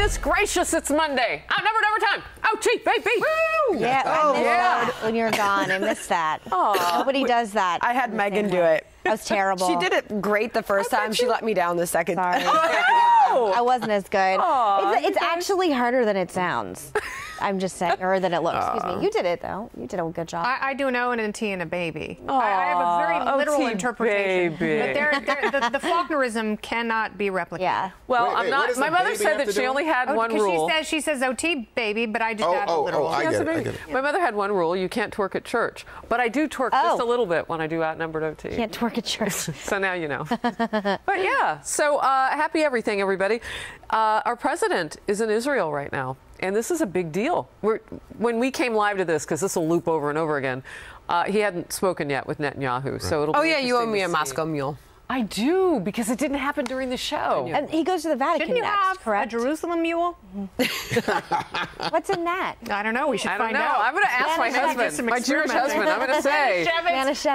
Goodness gracious, it's Monday. Outnumbered overtime. Oh, gee, baby. Woo! Yeah, I missed that when you're gone. I missed that. Nobody does that. I had Megan do it. That was terrible. She did it great the first time. She let me down the second. Sorry. I wasn't as good. It's actually harder than it sounds. I'm just saying, or than it looks. Excuse me. You did it, though. You did a good job. I do an O and a T and a baby. I have a very literal interpretation. Baby. But the Faulknerism cannot be replicated. Yeah. Well, I'm not. My mother said that she only had one rule. She says OT baby, but I just add a literal. I get it. My mother had one rule: you can't twerk at church. But I do twerk just a little bit when I do outnumbered OT. Can't twerk at church. So now you know. But yeah, so happy everything, everybody. Our president is in Israel right now, and this is a big deal. When we came live to this, because this will loop over and over again, he hadn't spoken yet with Netanyahu, right. So it'll. Be you owe me a see. Moscow Mule. I do, because it didn't happen during the show. And he goes to the Vatican Shouldn't you next, have correct? a Jerusalem mule? What's in that? I don't know. We should find out. I'm going to ask my husband, my Jewish husband. I'm going to say.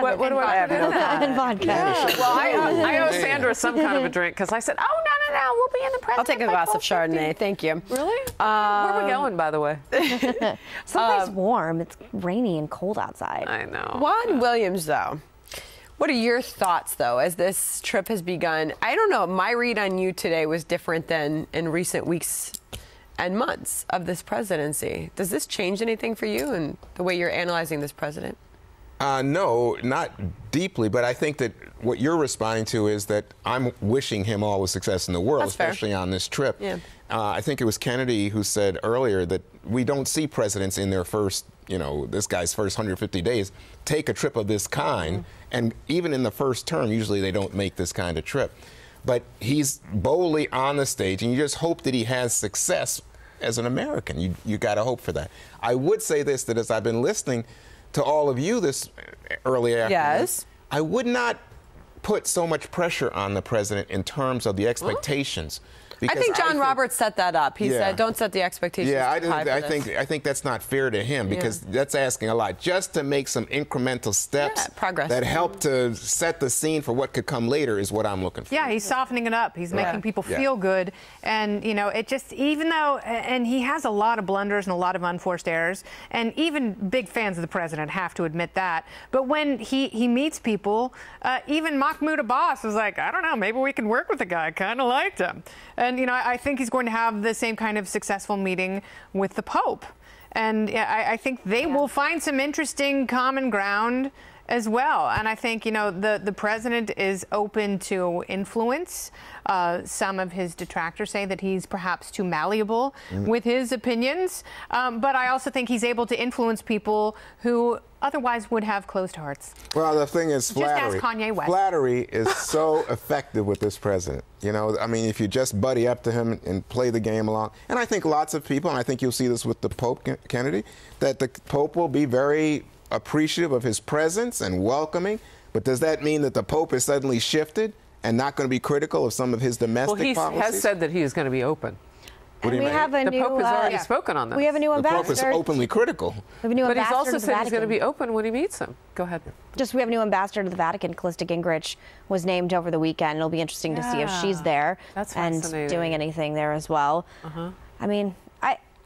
What do I have in that? And vodka. Yeah. Well, I owe Sandra some kind of a drink, because I said, no, we'll be in the presence. I'll take a glass of Chardonnay. Thank you. Really? Where are we going, by the way? Someplace warm. It's rainy and cold outside. I know. Juan Williams, though. What are your thoughts, though, as this trip has begun? I don't know. My read on you today was different than in recent weeks and months of this presidency. Does this change anything for you and the way you're analyzing this president? No, not deeply, but I think that what you're responding to is that I'm wishing him all the success in the world, That's especially fair. on this trip. Yeah. I think it was Kennedy who said earlier that we don't see presidents in their first, this guy's first 150 days, take a trip of this kind. Mm-hmm. And even in the first term, usually they don't make this kind of trip. But he's boldly on the stage, and you just hope that he has success as an American. You got to hope for that. I would say this, that as I've been listening to all of you this early afternoon, yes, I would not put so much pressure on the president in terms of the expectations. I think John Roberts set that up. He said, "Don't set the expectations." Yeah, I think that's not fair to him, because that's asking a lot. Just to make some incremental steps, progress that help to set the scene for what could come later is what I'm looking for. Yeah, he's softening it up. He's making people feel good, and it just, even though, and he has a lot of blunders and a lot of unforced errors, and even big fans of the president have to admit that. But when he meets people, even Mahmoud Abbas was like, I don't know, maybe we can work with the guy. I kind of liked him. And, I think he's going to have the same kind of successful meeting with the Pope. And I think they will find some interesting common ground as well. And I think, the president is open to influence. Some of his detractors say that he's perhaps too malleable with his opinions. But I also think he's able to influence people who otherwise would have closed hearts. Well, the thing is, flattery. Just ask Kanye West. Flattery is so effective with this president. If you just buddy up to him and play the game along. And I think lots of people, and I think you'll see this with the Pope, Kennedy, that the Pope will be very appreciative of his presence and welcoming. But does that mean that the Pope is suddenly shifted and not going to be critical of some of his domestic policies? Well, he has said that he is going to be open. What do you mean? The Pope has already spoken on this. We have a new ambassador. The Pope is openly critical. We have a new but he's ambassador also to the said he's Vatican. going to be open when he meets him. Go ahead. We have a new ambassador to the Vatican. Callista Gingrich was named over the weekend. It'll be interesting to see if she's there and doing anything there as well. I mean,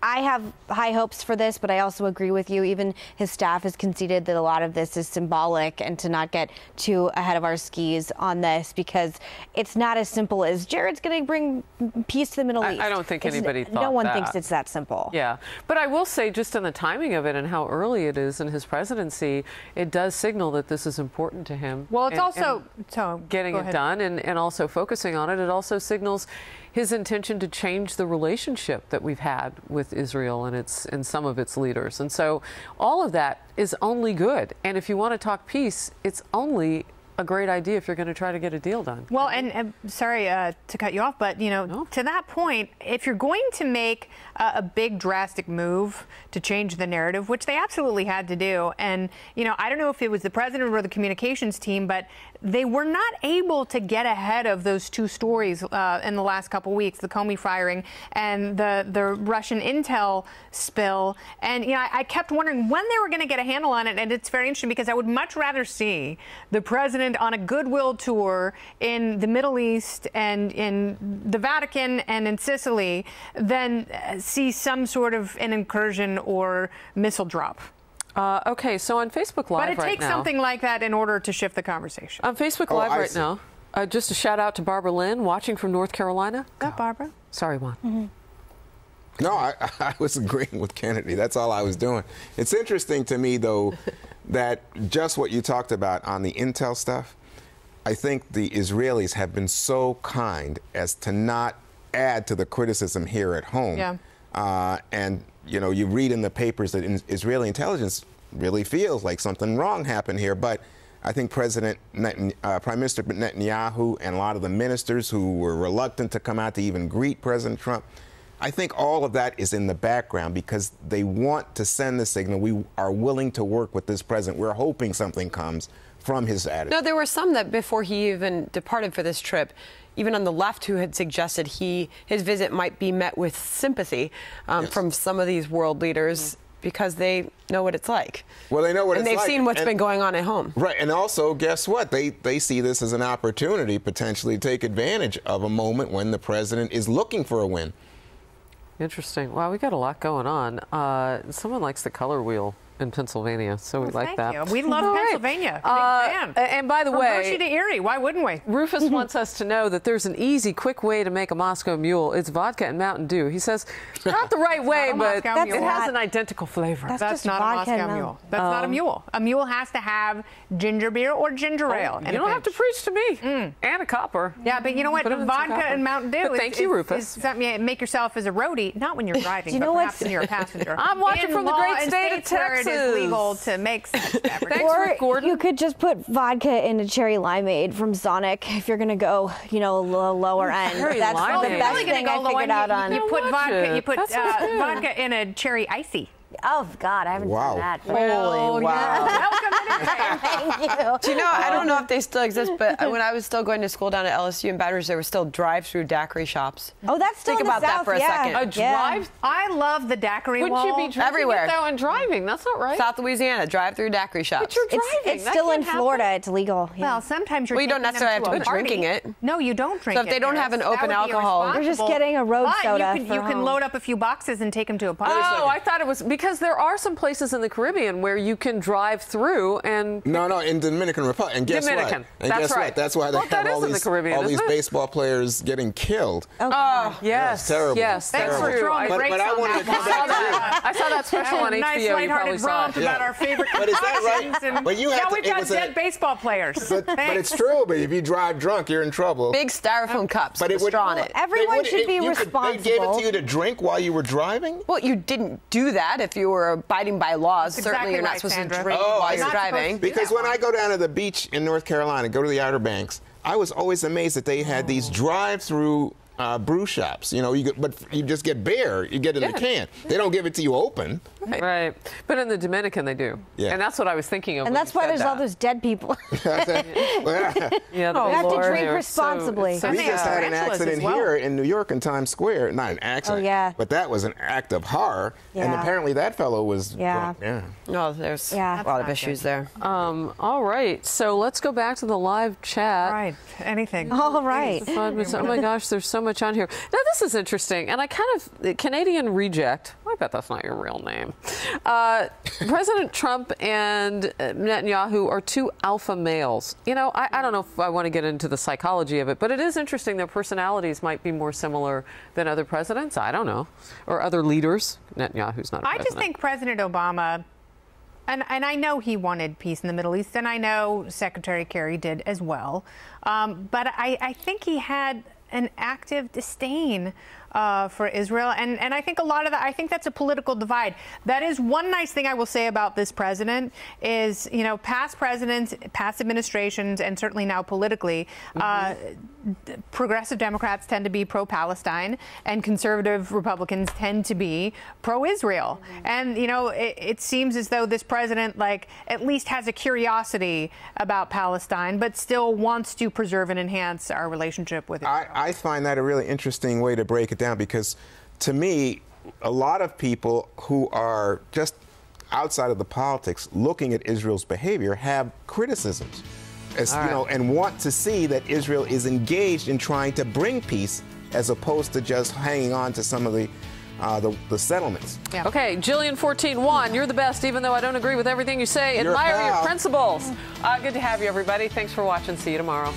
I have high hopes for this, but I also agree with you. Even his staff has conceded that a lot of this is symbolic, and to not get too ahead of our skis on this, because it's not as simple as Jared's going to bring peace to the Middle East. I don't think anybody thought that. No one thinks it's that simple. Yeah. But I will say, just in the timing of it and how early it is in his presidency, it does signal that this is important to him. Well, it's getting it done and also focusing on it. It also signals his intention to change the relationship that we've had with Israel and some of its leaders. And so all of that is only good. And if you want to talk peace, it's only a great idea if you're going to try to get a deal done. Well, and sorry to cut you off, but, to that point, if you're going to make a big drastic move to change the narrative, which they absolutely had to do, and, I don't know if it was the president or the communications team, but they were not able to get ahead of those two stories in the last couple weeks, the Comey firing and the Russian intel spill. And I kept wondering when they were going to get a handle on it. And it's very interesting because I would much rather see the president on a goodwill tour in the Middle East and in the Vatican and in Sicily than see some sort of an incursion or missile drop. Okay, so on Facebook Live right now. But it takes something like that in order to shift the conversation. On Facebook Live right now, just a shout out to Barbara Lynn, watching from North Carolina. Barbara. Sorry, Juan. No, I was agreeing with Kennedy. That's all I was doing. It's interesting to me, though, that just what you talked about on the intel stuff, I think the Israelis have been so kind as to not add to the criticism here at home. Yeah. And you read in the papers that Israeli intelligence really feels like something wrong happened here. But I think Prime Minister Netanyahu and a lot of the ministers who were reluctant to come out to even greet President Trump, I think all of that is in the background because they want to send the signal we are willing to work with this president. We're hoping something comes from his attitude. No, there were some that before he even departed for this trip, even on the left, who had suggested his visit might be met with sympathy from some of these world leaders because they know what it's like. Well, they know what it's like. And they've seen what's been going on at home. Right. And also, guess what? They see this as an opportunity potentially to take advantage of a moment when the president is looking for a win. Interesting. Wow, we got a lot going on. Someone likes the color wheel in Pennsylvania, so we like that. Thank you. We love Pennsylvania. Big fan. And by the From way, Hershey to Erie, why wouldn't we? Rufus wants us to know that there's an easy, quick way to make a Moscow Mule. It's vodka and Mountain Dew. He says, not the right way, but it has an identical flavor. That's not a Moscow Mule. That's not a mule. A mule has to have ginger beer or ginger ale. You don't have to preach to me. And a copper. Yeah, but you know what? Vodka and Mountain Dew. But thank you, Rufus. Is something you make yourself as a roadie, not when you're driving, but perhaps when you're a passenger. I'm watching from the great state of Texas. Where it is legal to make such beverages. Or Gordon. You could just put vodka in a cherry limeade from Sonic if you're going to go, a little lower end. That's the best thing I figured out on. You put vodka in a cherry icy. Oh, God, I haven't done that. Holy wow. Thank you. Do you know, I don't know if they still exist, but when I was still going to school down at LSU in Baton Rouge, there were still drive-through daiquiri shops. Oh, that's still Think in the about that South, for a second. A drive? I love the daiquiri Wouldn't wall. you be drinking everywhere it, though, and driving? That's not right. South Louisiana, drive-through daiquiri shops. But you're driving. It's still in Florida. It's legal. Yeah. Well, sometimes you're Well, you don't necessarily have to be drinking it. No, you don't drink it. So if they don't have an open alcohol, you're just getting a road soda. You can load up a few boxes and take them to a party. Oh, I thought it was because there are some places in the Caribbean where you can drive through and... No, in Dominican Republic. And guess what? And That's right. That's why they have all these baseball players getting killed. Oh, yes. Terrible. Yes, Thanks for throwing the brakes but I wanted to come back to I saw that special on HBO. Nice lighthearted romp about our favorite But is that right? But we've got dead baseball players. But it's true. But if you drive drunk, you're in trouble. big styrofoam cups with a straw in it. Everyone should be responsible. They gave it to you to drink while you were driving? Well, you didn't do that if you were abiding by laws. Certainly you're not supposed to drink while you're driving. Because when I go down to the beach in North Carolina, go to the Outer Banks, I was always amazed that they had these drive-through brew shops. But you just get beer. You get it in the can. They don't give it to you open. Right. But in the Dominican, they do. Yeah. And that's what I was thinking of. And that's why there's all those dead people. You have to drink responsibly. We just had an accident here in New York in Times Square. Not an accident. Oh, yeah. But that was an act of horror. Yeah. And apparently that fellow was drunk. Yeah. No, there's a lot of issues there. All right. So let's go back to the live chat. Right. Anything. All right. Oh my gosh, there's so much on here. Now this is interesting, and I kind of Canadian reject. I bet that's not your real name. President Trump and Netanyahu are two alpha males. I don't know if I want to get into the psychology of it, but it is interesting. Their personalities might be more similar than other presidents. I don't know, or other leaders. Netanyahu's not a president. I just think President Obama. And I know he wanted peace in the Middle East, and I know Secretary Kerry did as well. But I think he had an active disdain for Israel. And I think a lot of that, I think that's a political divide. That is one nice thing I will say about this president is, you know, past presidents, past administrations, and certainly now politically, progressive Democrats tend to be pro-Palestine and conservative Republicans tend to be pro-Israel. And, you know, it seems as though this president, like, at least has a curiosity about Palestine, but still wants to preserve and enhance our relationship with Israel. I find that a really interesting way to break it down, because to me, a lot of people who are just outside of the politics looking at Israel's behavior have criticisms, as, you know, and want to see that Israel is engaged in trying to bring peace as opposed to just hanging on to some of the settlements. Yeah. Okay, Jillian 14-1, you're the best, even though I don't agree with everything you say. Admire your principles. Good to have you, everybody. Thanks for watching. See you tomorrow.